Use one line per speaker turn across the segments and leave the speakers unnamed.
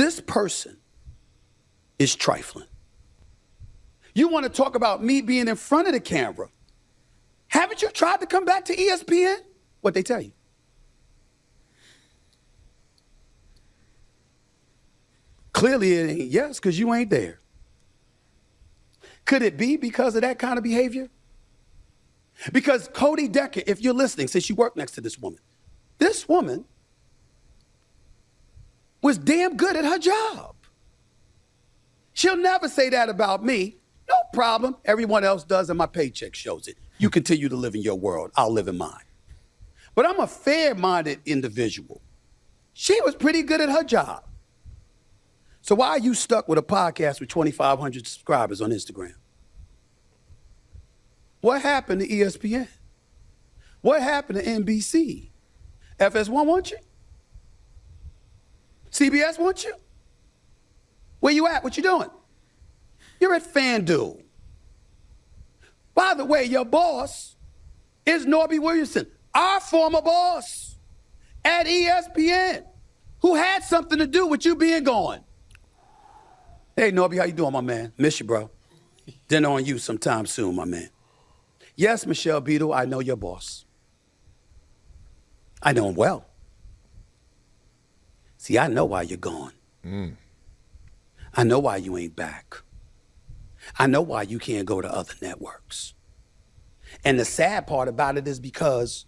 This person is trifling. You want to talk about me being in front of the camera? Haven't you tried to come back to ESPN? What'd they tell you? Clearly it ain't yes, because you ain't there. Could it be because of that kind of behavior? Because Cody Decker, if you're listening, since you work next to this woman was damn good at her job. She'll never say that about me. No problem. Everyone else does, and my paycheck shows it. You continue to live in your world. I'll live in mine. But I'm a fair-minded individual. She was pretty good at her job. So why are you stuck with a podcast with 2,500 subscribers on Instagram? What happened to ESPN? What happened to NBC? FS1 want you? CBS want you? Where you at? What you doing? You're at FanDuel. By the way, your boss is Norby Williamson, our former boss at ESPN, who had something to do with you being gone. Hey, Norby, how you doing, my man? Miss you, bro. Dinner on you sometime soon, my man. Yes, Michelle Beadle, I know your boss. I know him well. See, I know why you're gone. I know why you ain't back. I know why you can't go to other networks. And the sad part about it is because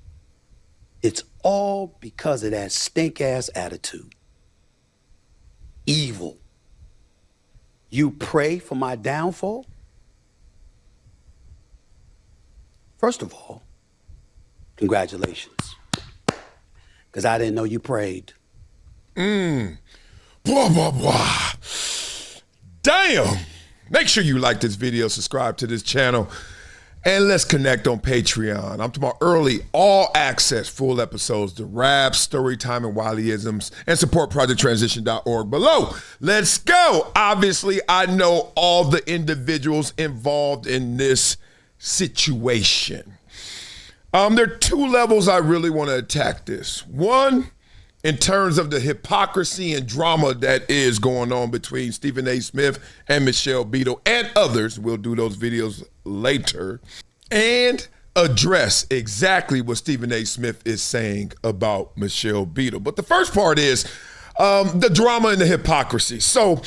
it's all because of that stink-ass attitude. Evil. You pray for my downfall? First of all, congratulations. Because I didn't know you prayed.
Blah, blah, blah. Damn. Make sure you like this video, subscribe to this channel, and let's connect on Patreon. I'm talking about early, all access, full episodes, the raps, story time, and Wileyisms, and support projecttransition.org below. Let's go. Obviously, I know all the individuals involved in this situation. There are two levels I really want to attack this. One, in terms of the hypocrisy and drama that is going on between Stephen A. Smith and Michelle Beadle and others. We'll do those videos later. And address exactly what Stephen A. Smith is saying about Michelle Beadle. But the first part is the drama and the hypocrisy. So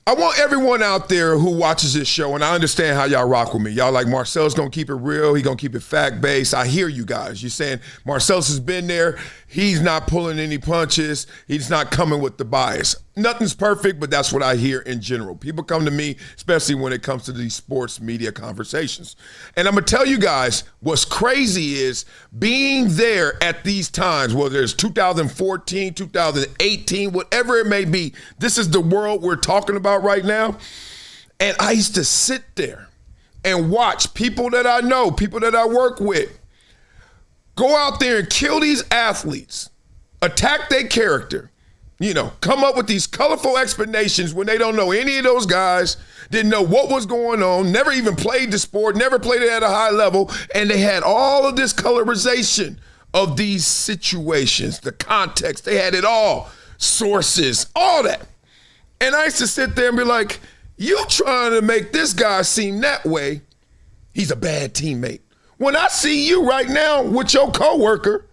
I want everyone out there who watches this show, and I understand how y'all rock with me. Y'all like, Marcellus gonna keep it real. He gonna keep it fact-based. I hear you guys. You're saying Marcellus has been there. He's not pulling any punches. He's not coming with the bias. Nothing's perfect, but that's what I hear in general. People come to me, especially when it comes to these sports media conversations. And I'm gonna tell you guys, what's crazy is being there at these times, whether it's 2014, 2018, whatever it may be, this is the world we're talking about right now. And I used to sit there and watch people that I know, people that I work with, go out there and kill these athletes, attack their character, come up with these colorful explanations when they don't know any of those guys, didn't know what was going on, never even played the sport, never played it at a high level, and they had all of this colorization of these situations, the context, they had it all, sources, all that. And I used to sit there and be like, you trying to make this guy seem that way, he's a bad teammate. When I see you right now with your coworker,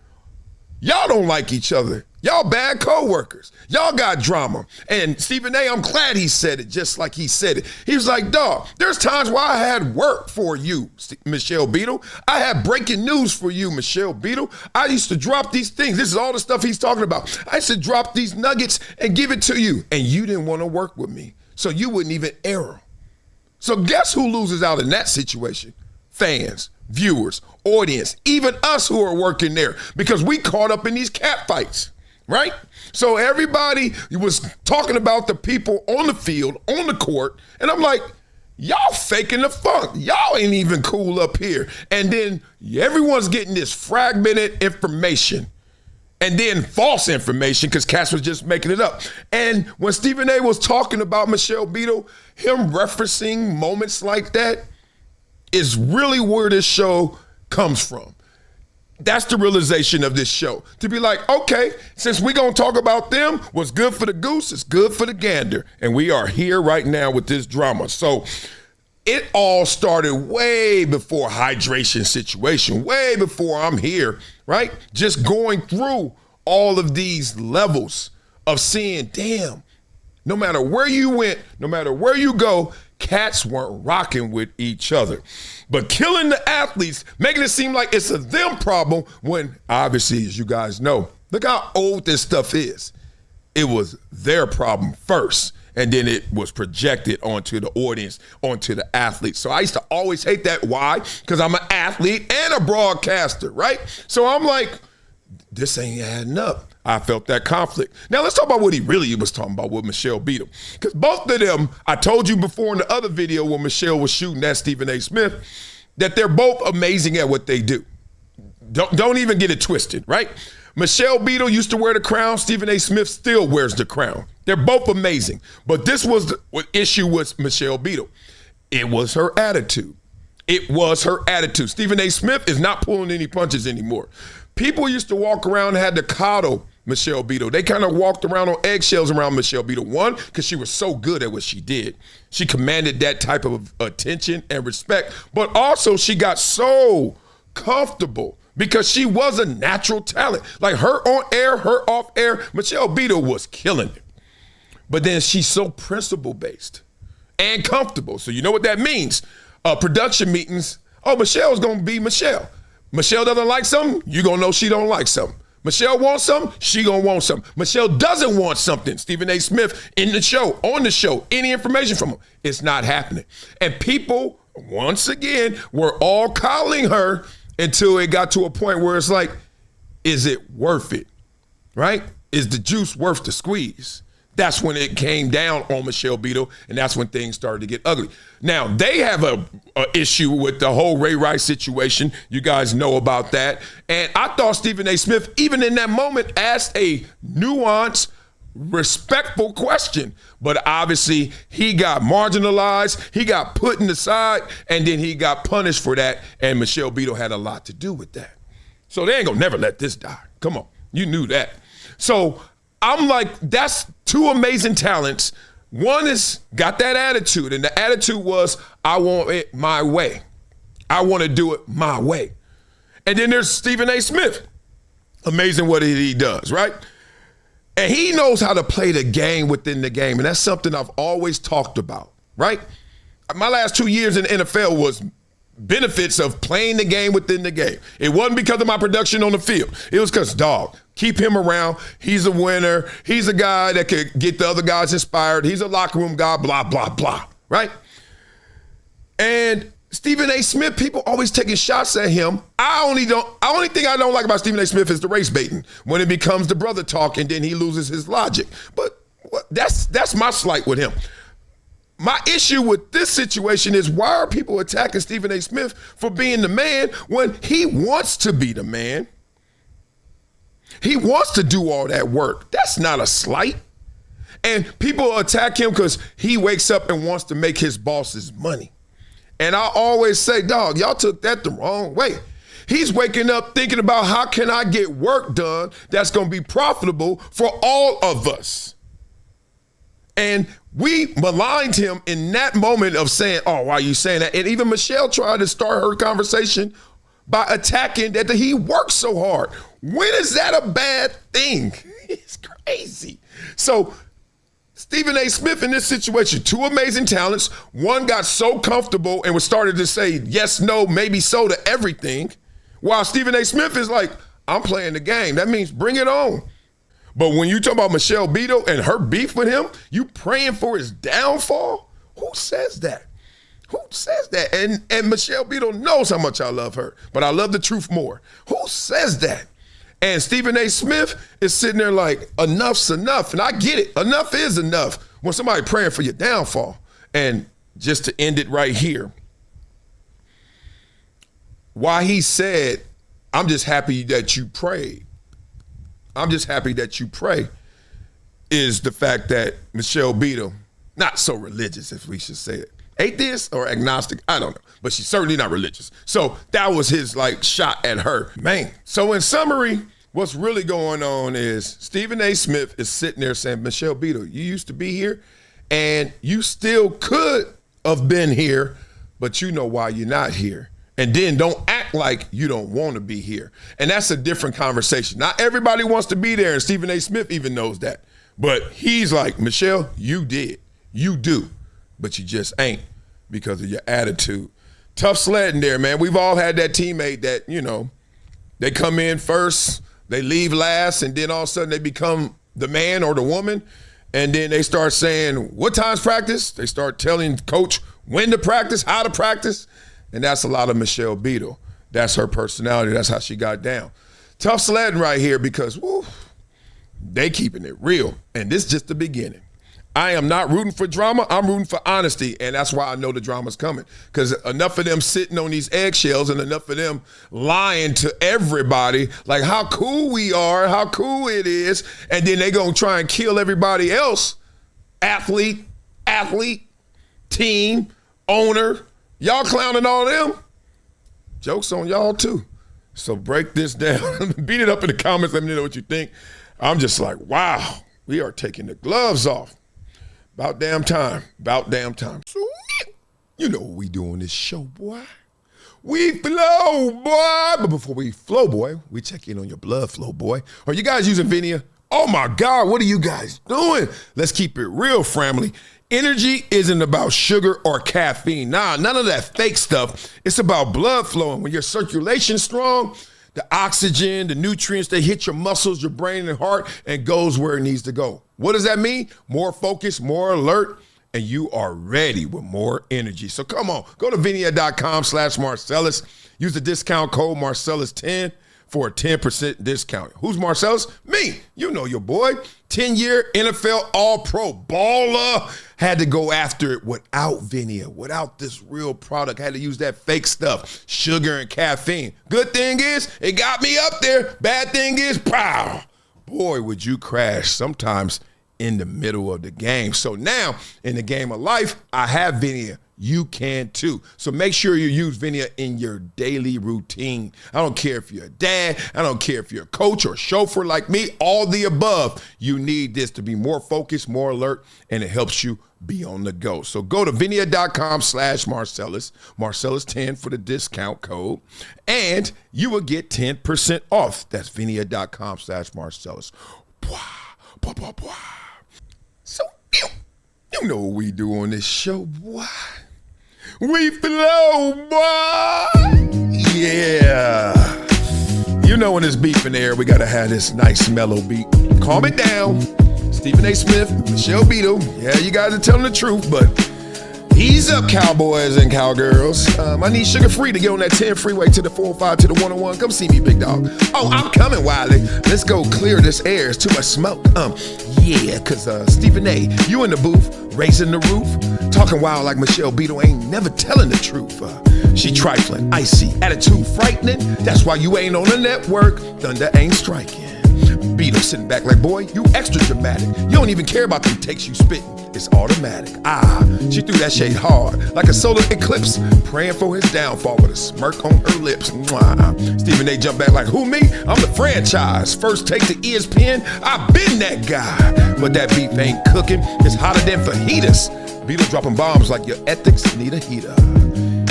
y'all don't like each other. Y'all bad coworkers. Y'all got drama. And Stephen A., I'm glad he said it just like he said it. He was like, dog, there's times where I had work for you, Michelle Beadle. I had breaking news for you, Michelle Beadle. I used to drop these things. This is all the stuff he's talking about. I used to drop these nuggets and give it to you. And you didn't want to work with me. So you wouldn't even air them. So guess who loses out in that situation? Fans, viewers, audience, even us who are working there, because we caught up in these cat fights, right? So everybody was talking about the people on the field, on the court, and I'm like, y'all faking the funk. Y'all ain't even cool up here. And then everyone's getting this fragmented information and then false information because Cass was just making it up. And when Stephen A. was talking about Michelle Beadle, him referencing moments like that is really where this show comes from. That's the realization of this show. To be like, okay, since we're going to talk about them, what's good for the goose is good for the gander. And we are here right now with this drama. So it all started way before hydration situation, way before I'm here, right? Just going through all of these levels of seeing, damn, no matter where you went, no matter where you go, cats weren't rocking with each other. But killing the athletes, making it seem like it's a them problem when obviously, as you guys know, look how old this stuff is. It was their problem first, and then it was projected onto the audience, onto the athletes. So I used to always hate that. Why? Because I'm an athlete and a broadcaster, right? So I'm like, this ain't adding up. I felt that conflict. Now let's talk about what he really was talking about with Michelle Beadle. Because both of them, I told you before in the other video when Michelle was shooting at Stephen A. Smith, that they're both amazing at what they do. Don't even get it twisted, right? Michelle Beadle used to wear the crown. Stephen A. Smith still wears the crown. They're both amazing. But this was the issue with Michelle Beadle. It was her attitude. It was her attitude. Stephen A. Smith is not pulling any punches anymore. People used to walk around and had to coddle Michelle Beadle. They kind of walked around on eggshells around Michelle Beadle. One, because she was so good at what she did. She commanded that type of attention and respect. But also she got so comfortable because she was a natural talent. Like her on air, her off air, Michelle Beadle was killing it. But then she's so principle-based and comfortable. So you know what that means. Production meetings, Michelle's going to be Michelle. Michelle doesn't like something, you're going to know she don't like something. Michelle wants something, she going to want something. Michelle doesn't want something. Stephen A. Smith in the show, on the show, any information from him, it's not happening. And people, once again, were all calling her until it got to a point where it's like, is it worth it, right? Is the juice worth the squeeze? That's when it came down on Michelle Beadle, and that's when things started to get ugly. Now, they have a issue with the whole Ray Rice situation. You guys know about that. And I thought Stephen A. Smith, even in that moment, asked a nuanced, respectful question. But obviously, he got marginalized, he got put in the side, and then he got punished for that, and Michelle Beadle had a lot to do with that. So they ain't gonna never let this die. Come on, you knew that. So I'm like, that's two amazing talents. One is got that attitude, and the attitude was, I want it my way. I want to do it my way. And then there's Stephen A. Smith. Amazing what he does, right? And he knows how to play the game within the game, and that's something I've always talked about, right? My last 2 years in the NFL was benefits of playing the game within the game. It wasn't because of my production on the field. It was because, keep him around. He's a winner. He's a guy that could get the other guys inspired. He's a locker room guy, blah, blah, blah, right? And Stephen A. Smith, people always taking shots at him. Only thing I don't like about Stephen A. Smith is the race baiting when it becomes the brother talk and then he loses his logic. But that's my slight with him. My issue with this situation is, why are people attacking Stephen A. Smith for being the man when he wants to be the man? He wants to do all that work. That's not a slight. And people attack him because he wakes up and wants to make his bosses money. And I always say, y'all took that the wrong way. He's waking up thinking about, how can I get work done that's going to be profitable for all of us? And we maligned him in that moment of saying, why are you saying that? And even Michelle tried to start her conversation by attacking that he works so hard. When is that a bad thing? It's crazy. So Stephen A. Smith in this situation, two amazing talents. One got so comfortable and was started to say yes, no, maybe so to everything, while Stephen A. Smith is like, I'm playing the game. That means bring it on. But when you talk about Michelle Beadle and her beef with him, you praying for his downfall? Who says that? Who says that? And Michelle Beadle knows how much I love her, but I love the truth more. Who says that? And Stephen A. Smith is sitting there like, enough's enough. And I get it. Enough is enough when somebody praying for your downfall. And just to end it right here, why he said, I'm just happy that you prayed. I'm just happy that you pray, is the fact that Michelle Beadle, not so religious if we should say it, atheist or agnostic, I don't know, but she's certainly not religious. So that was his like shot at her, man. So in summary, what's really going on is Stephen A. Smith is sitting there saying, Michelle Beadle, you used to be here and you still could have been here, but you know why you're not here. And then don't act like you don't want to be here. And that's a different conversation. Not everybody wants to be there, and Stephen A. Smith even knows that. But he's like, Michelle, you did. You do. But you just ain't because of your attitude. Tough sledding there, man. We've all had that teammate that, you know, they come in first, they leave last, and then all of a sudden they become the man or the woman. And then they start saying, what time's practice? They start telling coach when to practice, how to practice. And that's a lot of Michelle Beadle. That's her personality. That's how she got down. Tough sledding right here because, woo, they keeping it real. And this is just the beginning. I am not rooting for drama. I'm rooting for honesty. And that's why I know the drama's coming. Because enough of them sitting on these eggshells and enough of them lying to everybody, like how cool we are, how cool it is. And then they going to try and kill everybody else. Athlete, team, owner. Y'all clowning all them. Joke's on y'all too. So break this down. Beat it up in the comments. Let me know what you think. I'm just like, wow, we are taking the gloves off. About damn time. About damn time. So, you know what we do on this show, boy. We flow, boy. But before we flow, boy, we check in on your blood flow, boy. Are you guys using VINIA? Oh my God, what are you guys doing? Let's keep it real, family. Energy isn't about sugar or caffeine. Nah, none of that fake stuff. It's about blood flowing. When your circulation's strong, the oxygen, the nutrients, they hit your muscles, your brain and heart and goes where it needs to go. What does that mean? More focus, more alert, and you are ready with more energy. So come on, go to VINIA.com/Marcellus. Use the discount code Marcellus10 for a 10% discount. Who's Marcellus? Me. You know your boy. 10-year NFL All-Pro baller. Had to go after it without VINIA, without this real product. Had to use that fake stuff, sugar and caffeine. Good thing is, it got me up there. Bad thing is, pow. Boy, would you crash sometimes in the middle of the game. So now, in the game of life, I have VINIA. You can too. So make sure you use VINIA in your daily routine. I don't care if you're a dad. I don't care if you're a coach or chauffeur like me. All the above. You need this to be more focused, more alert, and it helps you be on the go. So go to VINIA.com/Marcellus, Marcellus10 for the discount code, and you will get 10% off. That's VINIA.com/Marcellus. So, you know what we do on this show, boy. We flow, boy. Yeah. You know when there's beef in the air, we got to have this nice mellow beat. Calm it down. Stephen A. Smith, Michelle Beadle. Yeah, you guys are telling the truth, but ease up, cowboys and cowgirls. I need sugar-free to get on that 10 freeway to the 405 to the 101. Come see me, big dog. Oh, I'm coming, Wiley. Let's go clear this air. It's too much smoke. Yeah, because Stephen A., you in the booth, raising the roof, talking wild like Michelle Beadle ain't never telling the truth. She trifling, icy, attitude frightening. That's why you ain't on the network. Thunder ain't striking. Beadle sitting back like, boy, you extra dramatic. You don't even care about them takes you spitting. It's automatic. She threw that shade hard, like a solar eclipse, praying for his downfall with a smirk on her lips. Mwah. Stephen A. jumped back like, who, me? I'm the franchise. First take to ESPN, I've been that guy. But that beef ain't cooking. It's hotter than fajitas. Beadle dropping bombs like your ethics need a heater.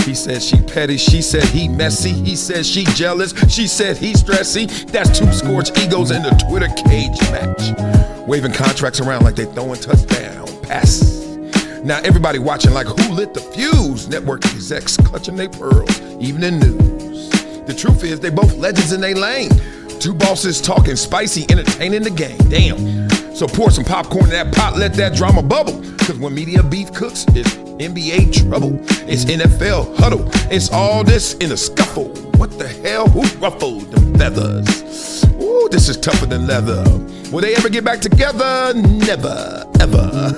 He said she petty, she said he messy, he said she jealous, she said he stressy. That's two scorched egos in the Twitter cage match. Waving contracts around like they throwing touchdown passes. Now everybody watching like who lit the fuse? Network execs clutching their pearls, evening news. The truth is they both legends in their lane. Two bosses talking spicy, entertaining the game. Damn. So pour some popcorn in that pot, let that drama bubble. Cause when media beef cooks, it's NBA trouble. It's NFL huddle. It's all this in a scuffle. What the hell? Who ruffled the feathers? Ooh, this is tougher than leather. Will they ever get back together? Never, ever.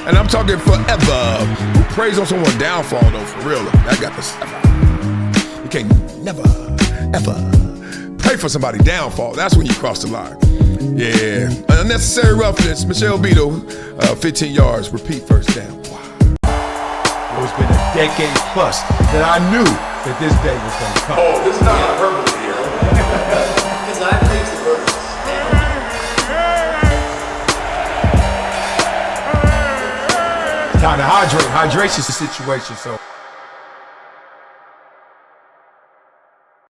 And I'm talking forever. Who prays on someone's downfall though, for real? I got this. You can't never, ever pray for somebody's downfall. That's when you cross the line. Yeah, unnecessary roughness. Michelle Beadle, 15 yards, repeat first down. Wow. It's been a decade plus that I knew that this day was going to come.
Oh, this is not hyperbole here.
Because I believe the purpose.
Time to hydrate. Hydration's the situation, so.